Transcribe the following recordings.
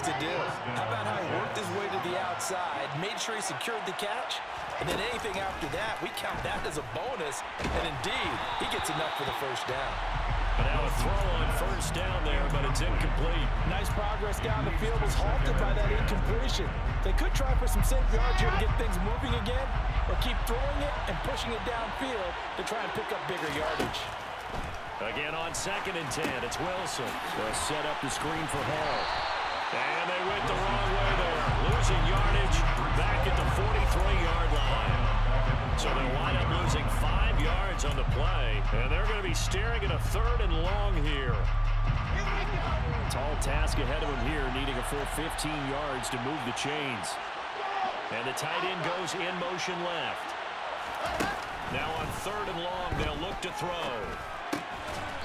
things to do. How about how he worked his way to the outside, made sure he secured the catch, and then anything after that, we count that as a bonus, and indeed, he gets enough for the first down. But now a throw on first down there, but it's incomplete. Nice progress down the field was halted by that incompletion. They could try for some safe yards here to get things moving again, or keep throwing it and pushing it downfield to try and pick up bigger yardage. Again on 2nd and 10, it's Wilson. They'll set up the screen for Hall. And they went the wrong way there. Losing yardage back at the 43-yard line. So they'll wind up losing 5 yards on the play. And they're going to be staring at a 3rd and long here. Tall task ahead of him here, needing a full 15 yards to move the chains. And the tight end goes in motion left. Now on 3rd and long, they'll look to throw.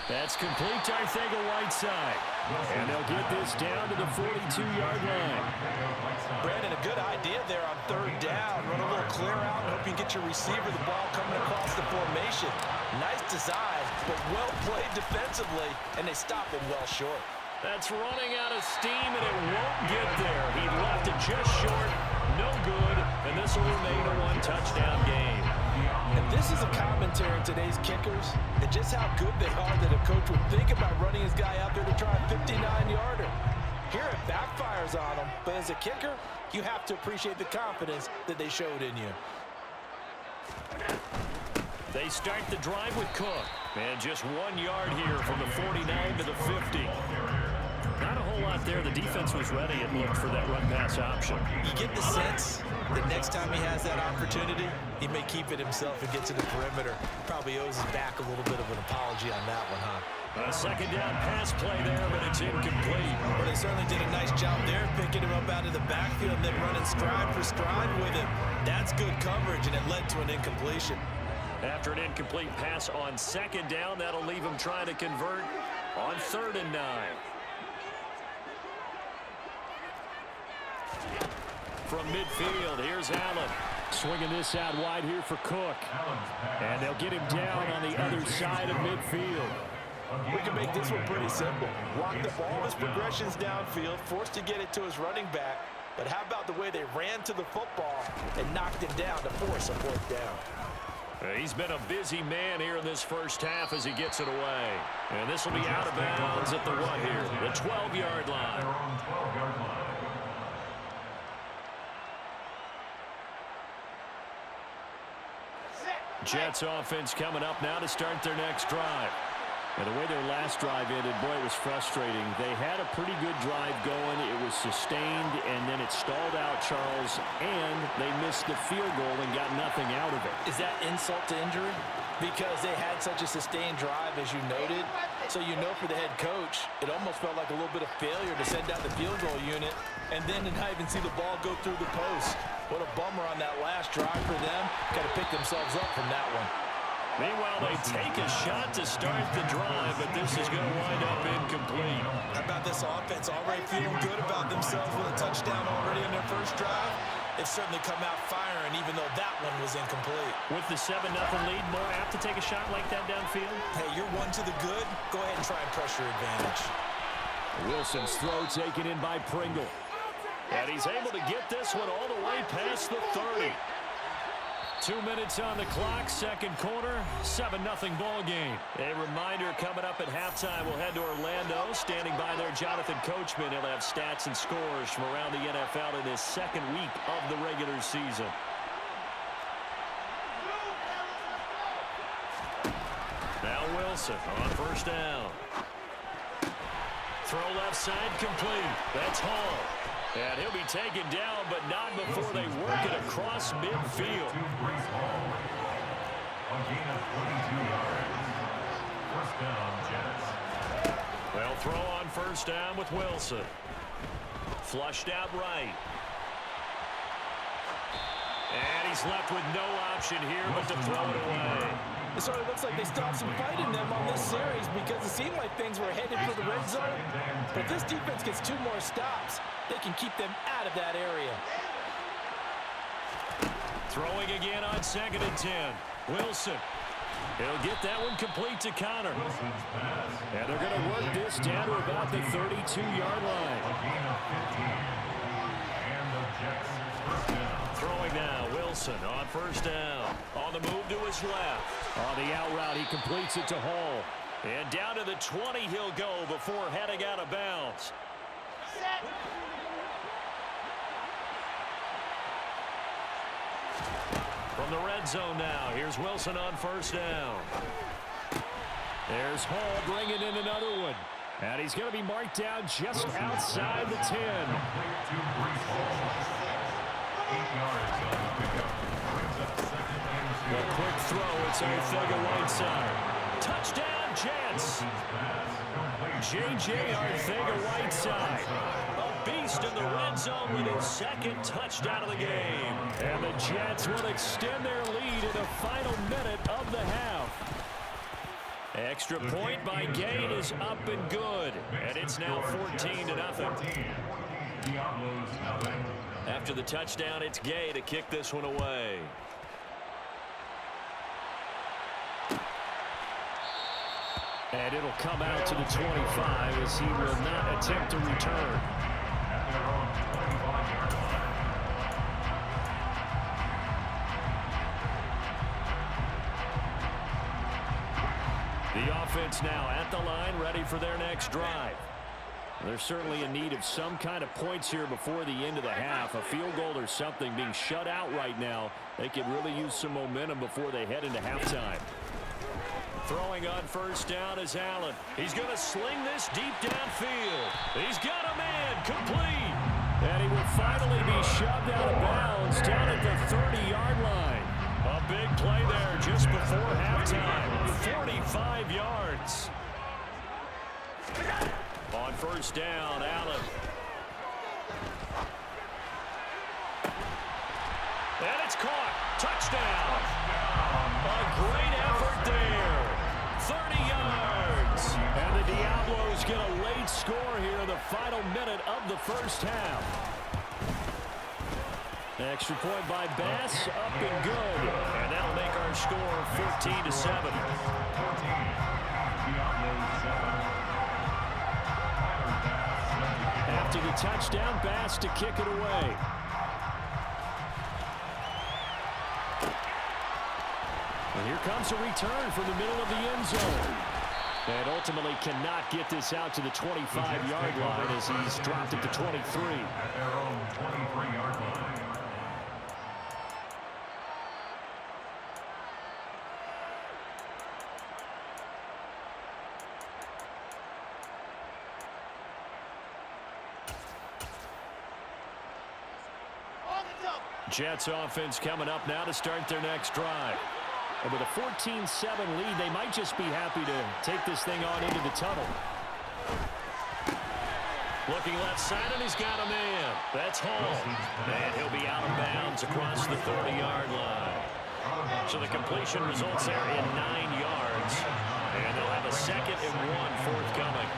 That's complete to Whiteside. And they'll get this down to the 42-yard line. Brandon, a good idea there on 3rd down. Run a little clear out and hope you get your receiver the ball coming across the formation. Nice design, but well played defensively, and they stop him well short. That's running out of steam, and it won't get there. He left it just short, no good, and this will remain a 1-touchdown game. And this is a commentary on today's kickers and just how good they are that a coach would think about running his guy out there to try a 59-yarder. Here it backfires on him, but as a kicker, you have to appreciate the confidence that they showed in you. They start the drive with Cook. And just 1 yard here from the 49 to the 50. Not a whole lot there. The defense was ready, it looked, for that run-pass option. You get the sense that next time he has that opportunity, he may keep it himself and get to the perimeter. Probably owes his back a little bit of an apology on that one, huh? A 2nd down pass play there, but it's incomplete. Well, they certainly did a nice job there, picking him up out of the backfield and then running stride for stride with him. That's good coverage, and it led to an incompletion. After an incomplete pass on 2nd down, that'll leave him trying to convert on 3rd and 9. From midfield, here's Allen. Swinging this out wide here for Cook. And they'll get him down on the other side of midfield. We can make this one pretty simple. Block the ball, his progressions downfield, forced to get it to his running back. But how about the way they ran to the football and knocked him down to force a 4th down? He's been a busy man here in this first half as he gets it away. And this will be out of bounds at the what here? The 12-yard line. Jets offense coming up now to start their next drive. And the way their last drive ended, boy, it was frustrating. They had a pretty good drive going. It was sustained, and then it stalled out, Charles, and they missed the field goal and got nothing out of it. Is that insult to injury? Because they had such a sustained drive, as you noted. So you know for the head coach, it almost felt like a little bit of failure to send out the field goal unit and then to not even see the ball go through the post. What a bummer on that last drive for them. Got to pick themselves up from that one. Meanwhile, they take a shot to start the drive, but this is going to wind up incomplete. How about this offense already feeling good about themselves with a touchdown already in their first drive? They've certainly come out firing, even though that one was incomplete. With the 7-0 lead, more apt to take a shot like that downfield? Hey, you're one to the good. Go ahead and try and press your advantage. Wilson's throw taken in by Pringle. And he's able to get this one all the way past the 30. 2 minutes on the clock, 2nd quarter, 7-0 ball game. A reminder coming up at halftime, we'll head to Orlando. Standing by there, Jonathan Coachman. He'll have stats and scores from around the NFL in this 2nd week of the regular season. Now Wilson on 1st down. Throw left side complete. That's Hall. And he'll be taken down, but not before they work it across midfield. They'll throw on 1st down with Wilson. Flushed out right. And he's left with no option here but to throw it away. It sort of looks like they stopped some fight in them on this series because it seemed like things were headed for the red zone. But if this defense gets 2 more stops, they can keep them out of that area. Throwing again on 2nd and 10. Wilson. He'll get that one complete to Connor. And they're going to work this down to about the 32-yard line. Wilson on first down. On the move to his left. On the out route, he completes it to Hall. And down to the 20 he'll go before heading out of bounds. From the red zone now, here's Wilson on first down. There's Hall bringing in another one. And he's going to be marked down just outside the 10. A quick throw, it's Arthega-Whiteside. Touchdown, Jets. J.J. Arthega-Whiteside. A beast in the red zone with his second touchdown of the game. And the Jets will extend their lead in the final minute of the half. Extra point by Gay is up and good. And it's now 14-0. After the touchdown, it's Gay to kick this one away. And it'll come out to the 25 as he will not attempt to return. The offense now at the line, ready for their next drive. They're certainly in need of some kind of points here before the end of the half. A field goal or something being shut out right now. They could really use some momentum before they head into halftime. Throwing on first down is Allen. He's going to sling this deep downfield. He's got a man complete. And he will finally be shoved out of bounds down at the 30-yard line. A big play there just before halftime. 45 yards. On first down, Allen. And it's caught. Touchdown. A great effort there. 30 yards. And the Diablos get a late score here in the final minute of the first half. Extra point by Bass, up and good. And that'll make our score 14-7. After the touchdown, Bass to kick it away. And here comes a return from the middle of the end zone. And ultimately cannot get this out to the 25-yard line as he's dropped it to 23. At their own 23-yard line. Jets offense coming up now to start their next drive. And with a 14-7 lead, they might just be happy to take this thing on into the tunnel. Looking left side, and he's got a man. That's Hall. And he'll be out of bounds across the 30-yard line. So the completion results there in 9 yards. And they'll have a 2nd and 1 forthcoming.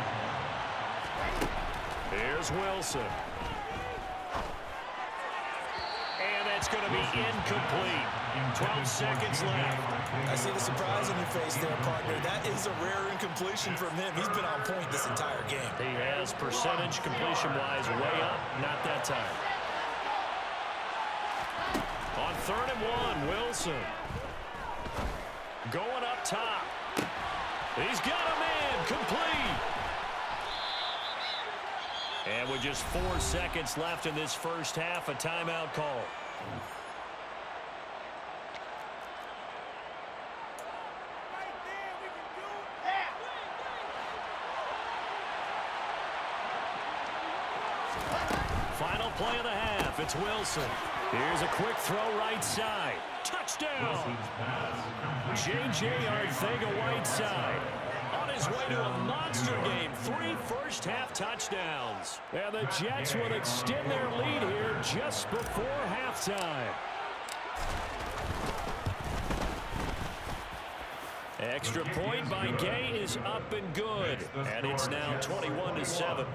Here's Wilson. It's going to be incomplete. 12 seconds left. I see the surprise on your face there, partner. That is a rare incompletion from him. He's been on point this entire game. He has percentage completion-wise way up. Not that time. On 3rd and 1, Wilson. Going up top. He's got a man complete. And with just 4 seconds left in this first half, a timeout call. Final play of the half. It's Wilson. Here's a quick throw right side. Touchdown. J.J. Arthega-Whiteside. On his way to a monster game. 3 first-half touchdowns. And the Jets will extend their lead here just before halftime. Extra point by Gay is up and good. And it's now 21-7.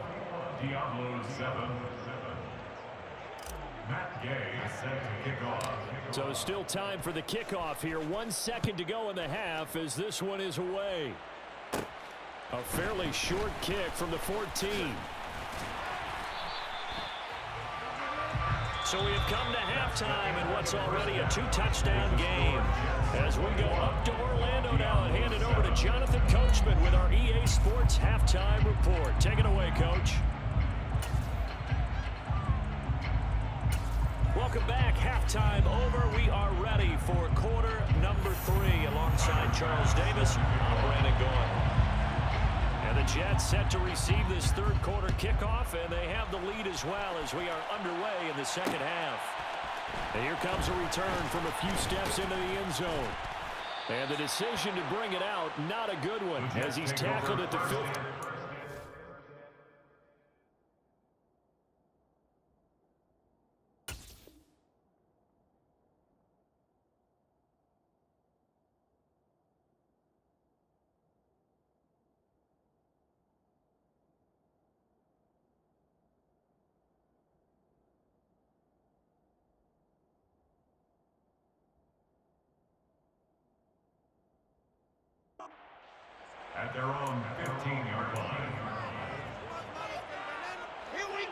Diablo 7. Matt Gay set to kick off. So still time for the kickoff here. 1 second to go in the half as this one is away. A fairly short kick from the 14. So we have come to halftime in what's already a 2-touchdown game. As we go up to Orlando now and hand it over to Jonathan Coachman with our EA Sports Halftime Report. Take it away, Coach. Welcome back. Halftime over. We are ready for quarter number 3 alongside Charles Davis. I'm Brandon Goyle. And the Jets set to receive this third quarter kickoff, and they have the lead as well as we are underway in the second half. And here comes a return from a few steps into the end zone. And the decision to bring it out, not a good one, as he's tackled at the 50. At their own 15-yard line.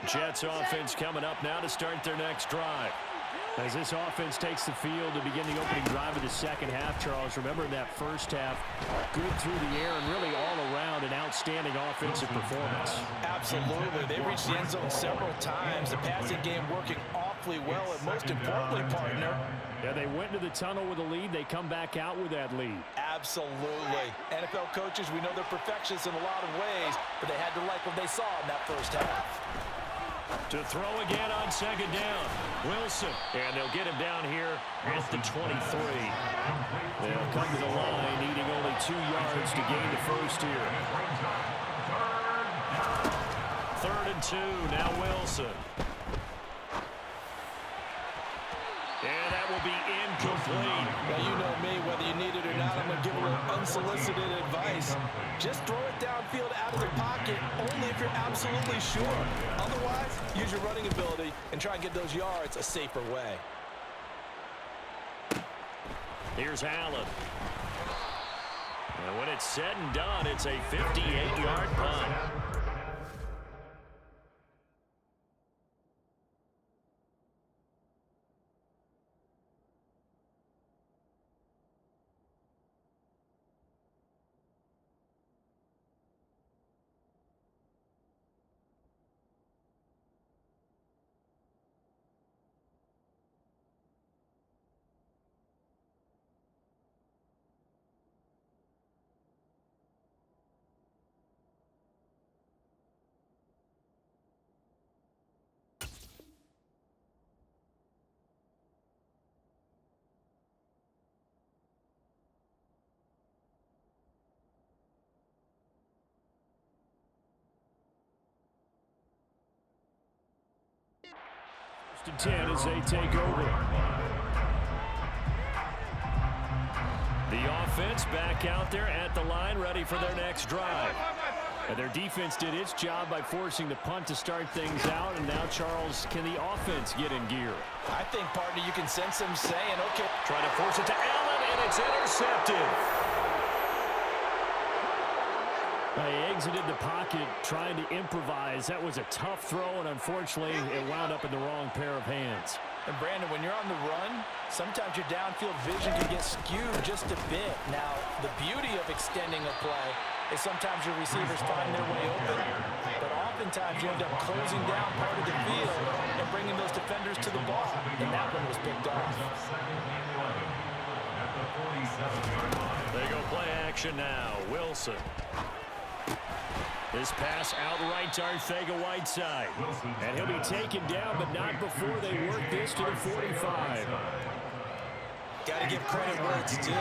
Jets offense coming up now to start their next drive. As this offense takes the field to begin the opening drive of the second half, Charles, remember in that first half, good through the air and really all around an outstanding offensive performance. Absolutely. They reached the end zone several times. The passing game working awfully well, and most importantly, partner, yeah, they went into the tunnel with a lead. They come back out with that lead. Absolutely. NFL coaches, we know they're perfectionists in a lot of ways, but they had to like what they saw in that first half. To throw again on second down. Wilson. And they'll get him down here at the 23. They'll come to the line, needing only 2 yards to gain the first here. 3rd and 2. Now Wilson. And that will be incomplete. Now, you know me, whether you need it or not, I'm going to give a little unsolicited advice. Just throw it downfield out of the pocket, only if you're absolutely sure. Otherwise, use your running ability and try and get those yards a safer way. Here's Allen. And when it's said and done, it's a 58-yard punt. To 10 as they take over. The offense back out there at the line, ready for their next drive. And their defense did its job by forcing the punt to start things out. And now, Charles, can the offense get in gear? I think, partner, you can sense them saying, okay. Trying to force it to Allen, and it's intercepted. They exited the pocket trying to improvise. That was a tough throw, and unfortunately, it wound up in the wrong pair of hands. And, Brandon, when you're on the run, sometimes your downfield vision can get skewed just a bit. Now, the beauty of extending a play is sometimes your receivers find their way open, but oftentimes you end up closing down part of the field and bringing those defenders to the ball, and that one was picked off. They go play action now. Wilson. This pass outright to Arcega-Whiteside. And he'll be taken down, but not before they work this to the 45. Got to give credit where it's due.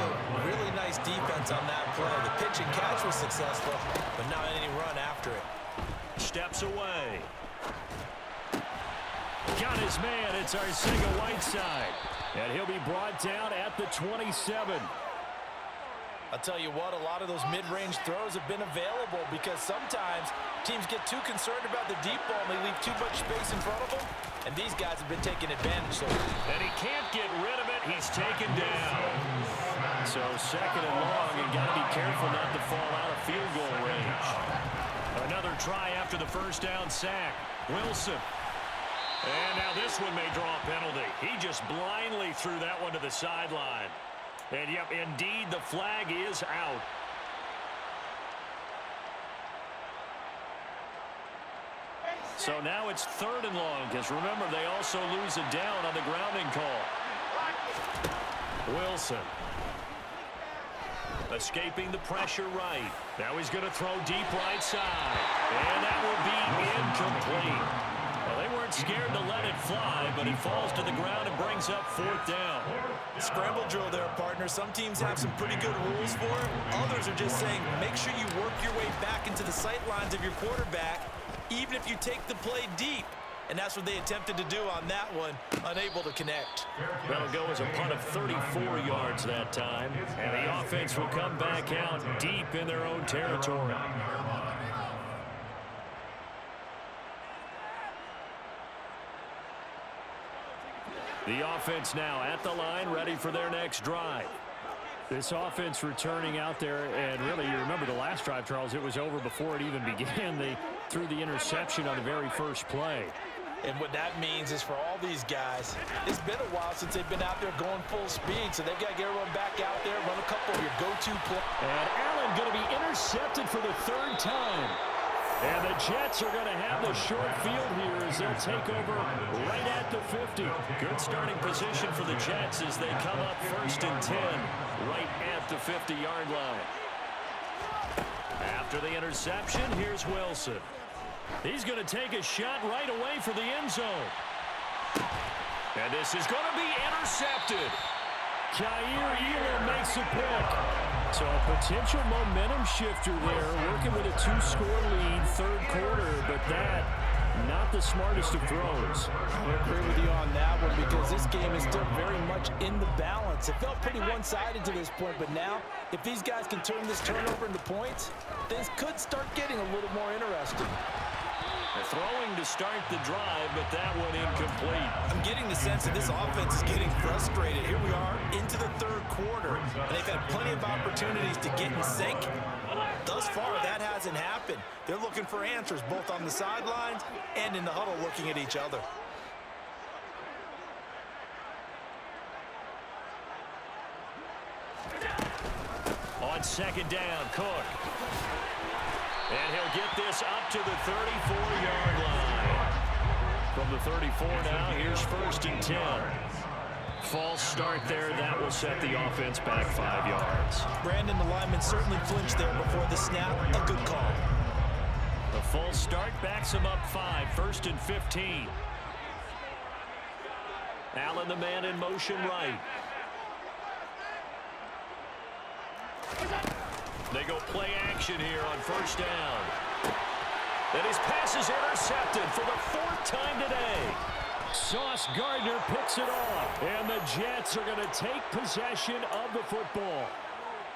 Really nice defense on that play. The pitch and catch was successful, but not any run after it. Steps away. Got his man. It's Arcega-Whiteside. And he'll be brought down at the 27. I'll tell you what, a lot of those mid-range throws have been available because sometimes teams get too concerned about the deep ball and they leave too much space in front of them, and these guys have been taking advantage of it. And he can't get rid of it. He's taken down. So 2nd and long, and got to be careful not to fall out of field goal range. Another try after the first down sack. Wilson. And now Now this one may draw a penalty. He just blindly threw that one to the sideline. And, yep, indeed, the flag is out. So now it's 3rd and long, because remember, they also lose a down on the grounding call. Wilson. Escaping the pressure right. Now he's going to throw deep right side. And that will be incomplete. Well, they weren't scared to let it fly, but it falls to the ground and brings up 4th down. Scramble drill there, partner. Some teams have some pretty good rules for it. Others are just saying, make sure you work your way back into the sight lines of your quarterback, even if you take the play deep. And that's what they attempted to do on that one, unable to connect. That'll go as a punt of 34 yards that time. And the offense will come back out deep in their own territory. The offense now at the line, ready for their next drive. This offense returning out there, and really, you remember the last drive, Charles, it was over before it even began. They threw the interception on the very first play. And what that means is for all these guys, it's been a while since they've been out there going full speed, so they've got to get everyone back out there, run a couple of your go-to plays. And Allen going to be intercepted for the 3rd time. And the Jets are going to have the short field here as they'll take over right at the 50. Good starting position for the Jets as they come up 1st and 10 right at the 50-yard line. After the interception, here's Wilson. He's going to take a shot right away for the end zone. And this is going to be intercepted. Kaiir Elam makes a pick. So a potential momentum shifter there, working with a 2-score lead, 3rd quarter, but that, not the smartest of throws. I agree with you on that one because this game is still very much in the balance. It felt pretty one-sided to this point, but now, if these guys can turn this turnover into points, things could start getting a little more interesting. Throwing to start the drive, but that one incomplete. I'm getting the sense that this offense is getting frustrated. Here we are into the 3rd quarter, and they've had plenty of opportunities to get in sync. Thus far, that hasn't happened. They're looking for answers both on the sidelines and in the huddle looking at each other. On 2nd down, Cook. And he'll get this up to the 34-yard line. From the 34 now, here's 1st and 10. False start there. That will set the offense back 5 yards. Brandon, the lineman, certainly flinched there before the snap. A good call. The false start backs him up 5. 1st and 15. Allen, the man in motion right. They go play action here on 1st down. And his pass is intercepted for the 4th time today. Sauce Gardner picks it off. And the Jets are going to take possession of the football.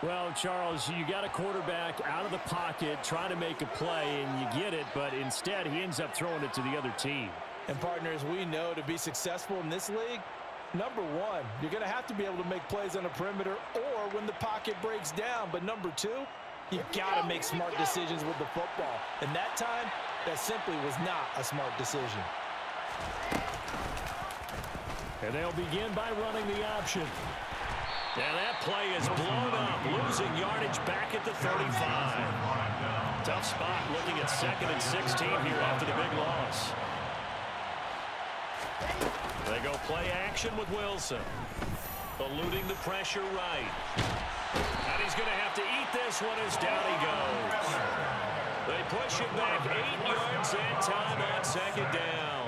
Well, Charles, you got a quarterback out of the pocket trying to make a play, and you get it, but instead he ends up throwing it to the other team. And partners, we know to be successful in this league, number one, you're going to have to be able to make plays on the perimeter or when the pocket breaks down. But number two, you've got to make smart decisions with the football. And that time, that simply was not a smart decision. And they'll begin by running the option. And that play is blown up, losing yardage back at the 35. Tough spot looking at 2nd and 16 here after the big loss. They go play action with Wilson. Eluding the pressure right. And he's going to have to eat this one as down he goes. They push him back 8 yards and time on 2nd down.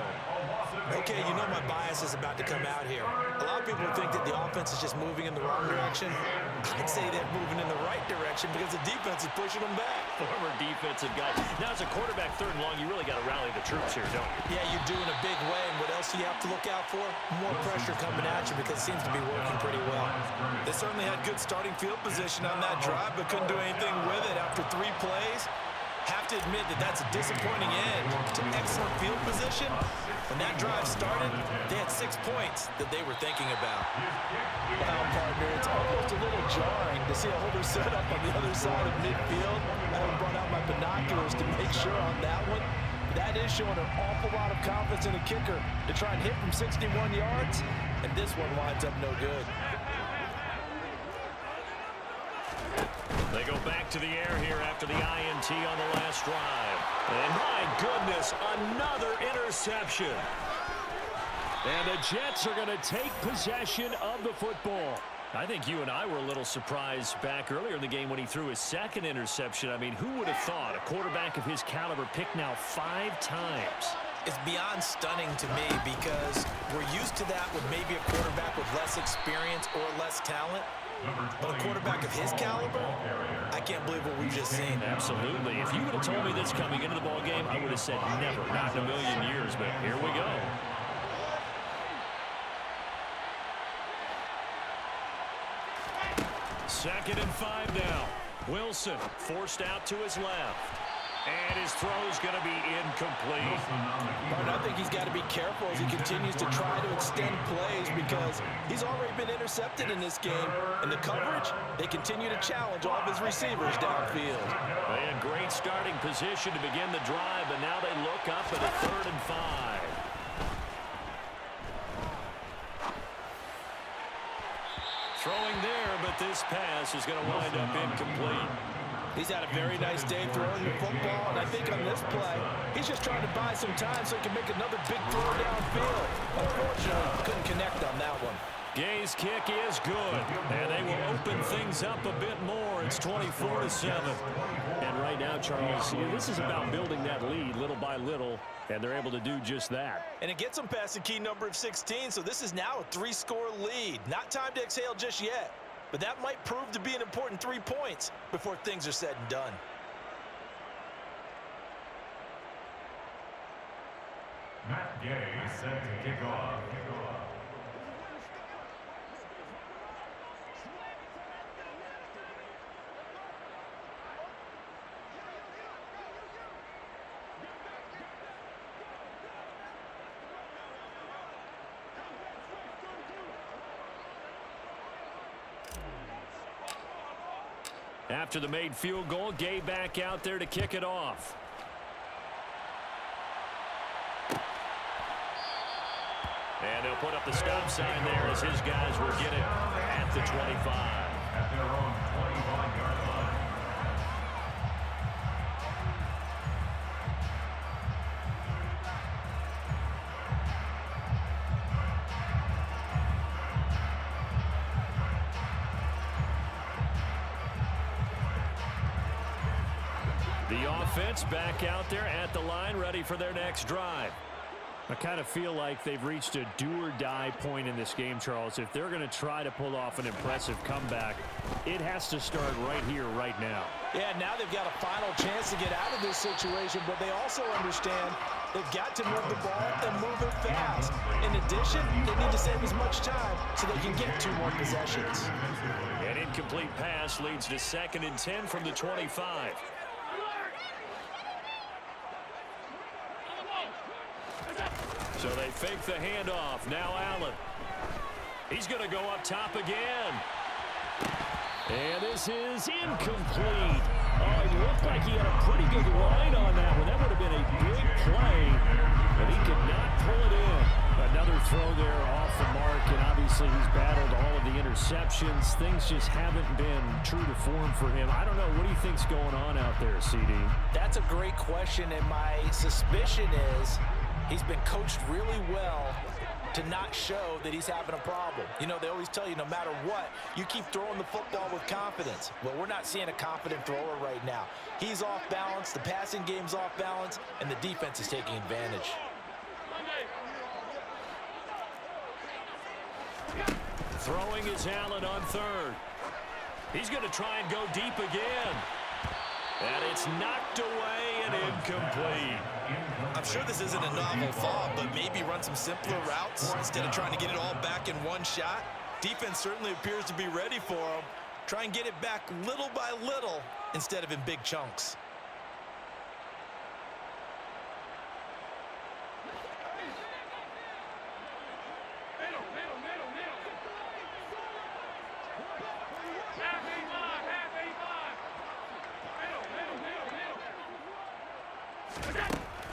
Okay, you know my bias is about to come out here. A lot of people think that the offense is just moving in the wrong direction. I'd say they're moving in the right direction because the defense is pushing them back. Former defensive guy. Now, as a quarterback 3rd and long, you really got to rally the troops here, don't you? Yeah, you do in a big way. And what else do you have to look out for? More pressure coming at you because it seems to be working pretty well. They certainly had good starting field position on that drive, but couldn't do anything with it after 3 plays. Have to admit that that's a disappointing end to excellent field position. When that drive started, they had 6 points that they were thinking about. Well, partner, it's almost a little jarring to see a holder set up on the other side of midfield. I haven't brought out my binoculars to make sure on that one. That is showing an awful lot of confidence in the kicker to try and hit from 61 yards, and this one winds up no good. They go back to the air here after the INT on the last drive. And my goodness, another interception. And the Jets are going to take possession of the football. I think you and I were a little surprised back earlier in the game when he threw his second interception. I mean, who would have thought a quarterback of his caliber picked now 5 times? It's beyond stunning to me because we're used to that with maybe a quarterback with less experience or less talent. But a quarterback of his caliber, I can't believe what we've just seen. Absolutely. If you would have told me this coming into the ball game, I would have said never, not in a million years. But here we go. Second and 5 now. Wilson forced out to his left. And his throw's going to be incomplete. But I think he's got to be careful as he continues to try to extend plays because he's already been intercepted in this game. And the coverage, they continue to challenge all of his receivers downfield. They had great starting position to begin the drive, but now they look up at a 3rd and 5. Throwing there, but this pass is going to wind up incomplete. He's had a very nice day throwing the football, and I think on this play, he's just trying to buy some time so he can make another big throw downfield. Unfortunately, couldn't connect on that one. Gay's kick is good, and they will open things up a bit more. It's 24-7. And right now, Charles, this is about building that lead little by little, and they're able to do just that. And it gets them past the key number of 16, so this is now a 3-score lead. Not time to exhale just yet. But that might prove to be an important 3 points before things are said and done. Matt Gay set to kick off. After the made field goal, Gay back out there to kick it off. And he'll put up the stop sign there as his guys will get it at the 25. At their own 21-yard line. The offense back out there at the line, ready for their next drive. I kind of feel like they've reached a do-or-die point in this game, Charles. If they're going to try to pull off an impressive comeback, it has to start right here, right now. Yeah, now they've got a final chance to get out of this situation, but they also understand they've got to move the ball and move it fast. In addition, they need to save as much time so they can get 2 more possessions. An incomplete pass leads to 2nd and 10 from the 25. So they fake the handoff. Now Allen. He's going to go up top again. And this is incomplete. Oh, it looked like he had a pretty good line on that one. That would have been a big play, but he could not pull it in. Another throw there off the mark, and obviously he's battled all of the interceptions. Things just haven't been true to form for him. I don't know. What do you think's going on out there, CD? That's a great question, and my suspicion is he's been coached really well to not show that he's having a problem. You know, they always tell you no matter what, you keep throwing the football with confidence. Well, we're not seeing a confident thrower right now. He's off balance, the passing game's off balance, and the defense is taking advantage. Throwing is Allen on 3rd. He's going to try and go deep again. And it's knocked away and incomplete. I'm sure this isn't a novel thought, but maybe run some simpler routes instead of trying to get it all back in one shot. Defense certainly appears to be ready for him. Try and get it back little by little instead of in big chunks.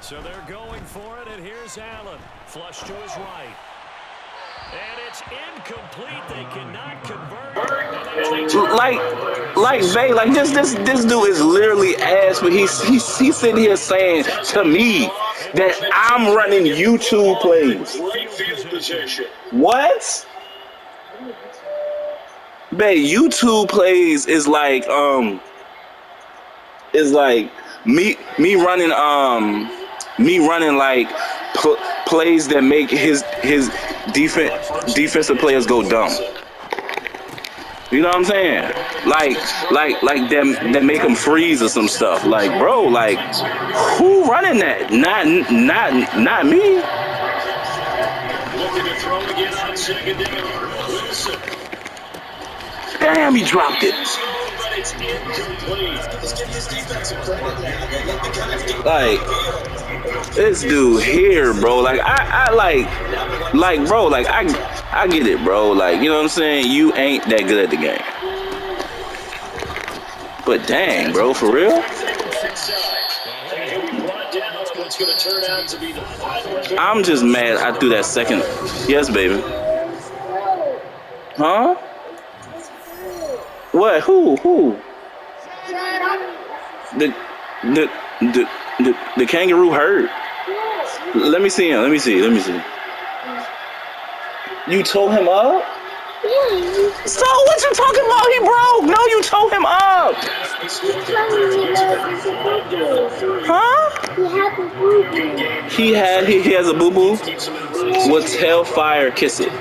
So they're going for it, and here's Allen. Flush to his right. And it's incomplete. They cannot convert. This dude is literally ass, but he's sitting here saying to me that I'm running YouTube plays. What? Babe, YouTube plays is like me running like plays that make his defensive players go dumb. You know what I'm saying? Like that make them freeze or some stuff. Like, bro, like who running that? Not me. Damn, he dropped it. Like this dude here, bro. Like bro. Like I get it, bro. Like, you know what I'm saying? You ain't that good at the game. But dang, bro, for real? I'm just mad I threw that second. Yes, baby. Huh? What? Who? The kangaroo hurt. Let me see him. Let me see. You told him up? So what you talking about? He broke. No, you told him up. Huh? He has a boo boo. Well, tell Fire, kiss it.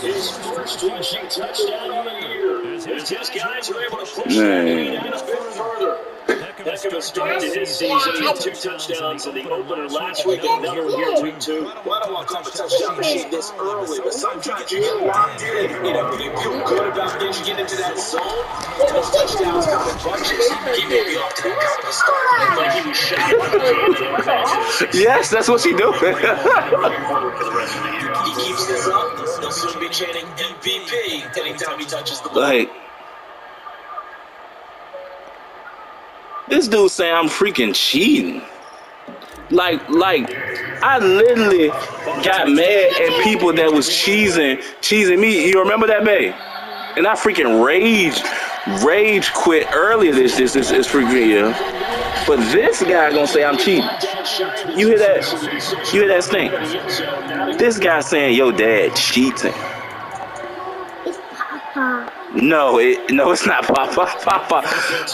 His first rushing touchdown of the year. His guys were able to push the lead a bit further. Heck of a start to his season. He had 2 touchdowns in the opener last week, and now here week 2. Well, I don't want to call the touchdown machine this early, but sometimes you get locked in and when you feel good about things, you get into that zone. Those touchdowns come in bunches. He may be off to that kind of a start. Like he was shot. Yes, that's what she do. He keeps this up. They'll soon be chanting MVP anytime he touches the ball. Like, this dude saying I'm freaking cheating. Like, I literally got mad at people that was cheesing me. You remember that, babe? And I freaking rage quit earlier this freaking year. But this guy gonna say I'm cheating. You hear that? You hear that stink? This guy saying your dad cheating. It's Papa. No, it's not Papa.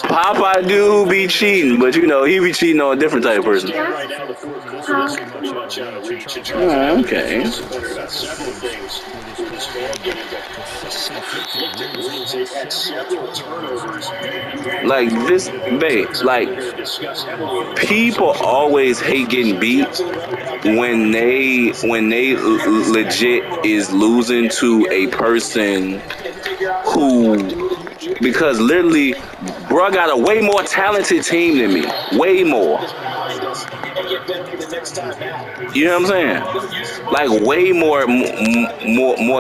Papa do be cheating, but you know he be cheating on a different type of person. Oh, okay. Like this, babe. Like people always hate getting beat when they legit is losing to a person who, because literally, bro got a way more talented team than me. Way more. You know what I'm saying? Like way more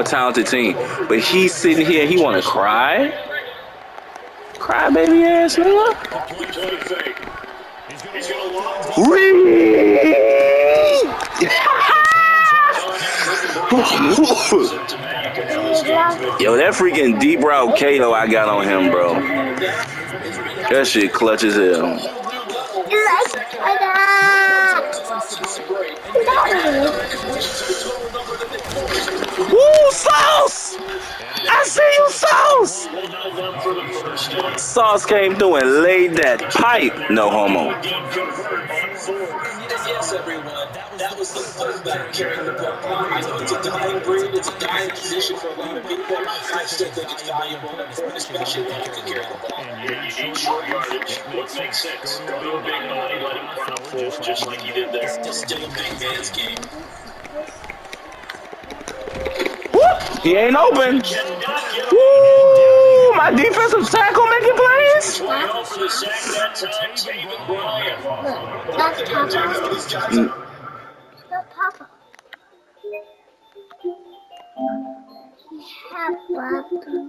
talented team. But he's sitting here, he wanna cry? Cry baby ass nigga. Yo, that freaking deep route KO I got on him, bro. That shit clutch as hell. Woo, Sauce! I see you, Sauce! Sauce came through and laid that pipe. No homo. Yes, everyone. That was the fullback carrying the ball. It's a dying breed. It's a dying position for a lot of people. I still think it's valuable, especially when you can carry the ball. You need short yardage. What makes sense? Go to a big body, let him run up full, just like he did there. It's still a big man's game. Whoop! He ain't open. Woo! My defensive tackle making plays. That's Papa. That's Papa. Papa.